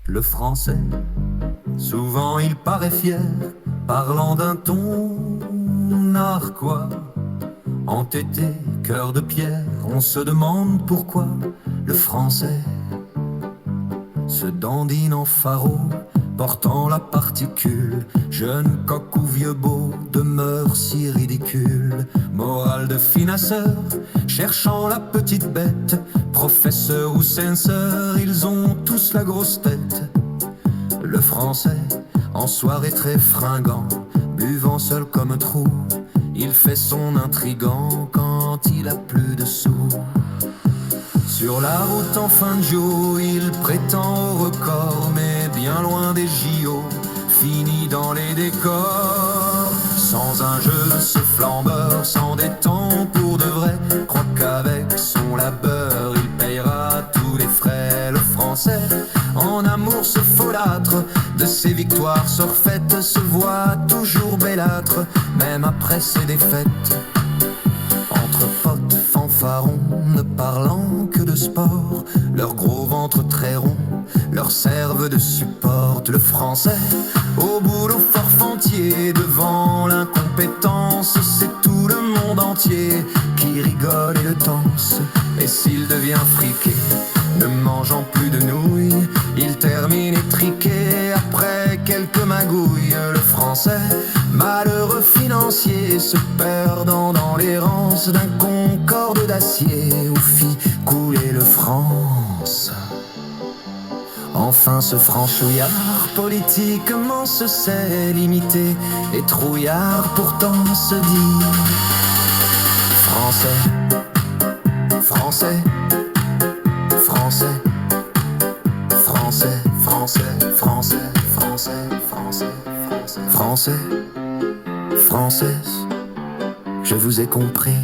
le français. Souvent il paraît fier, parlant d'un ton narquois. Entêté, cœur de pierre, on se demande pourquoi le français se dandine en pharaon, portant la particule. Jeune coq ou vieux beau demeure si ridicule. Morale de finasseur, cherchant la petite bête. Professeur ou censeur, ils ont tous la grosse tête. Le français, en soirée très fringant, buvant seul comme trou, il fait son intrigant quand il a plus de sous. Sur la route en fin de jour, il prétend au record, mais bien loin des JO, fini dans les décors. Sans un jeu, ce flambeur s'en détend pour de vrai, croit qu'avec son labeur, il payera tous les frais. Le français, en amour se folâtre, de ses victoires surfaites se voit toujours bellâtre, même après ses défaites. Entre potes fanfarons, ne parlant que de sport, leur gros ventre très rond leur servent de support. Le français, au boulot forfantier, devant l'incompétence, c'est tout le monde entier qui rigole et le tense. Et s'il devient friqué, ne mangeant plus de nouilles, il termine étriqué après quelques magouilles. Le français, malheureux financier, se perdant dans l'errance d'un concorde d'acier où fit couler le France. Enfin ce franchouillard politiquement se sait limité et trouillard pourtant se dit français, français, français, français, français, français, français, français, français, français, française, je vous ai compris.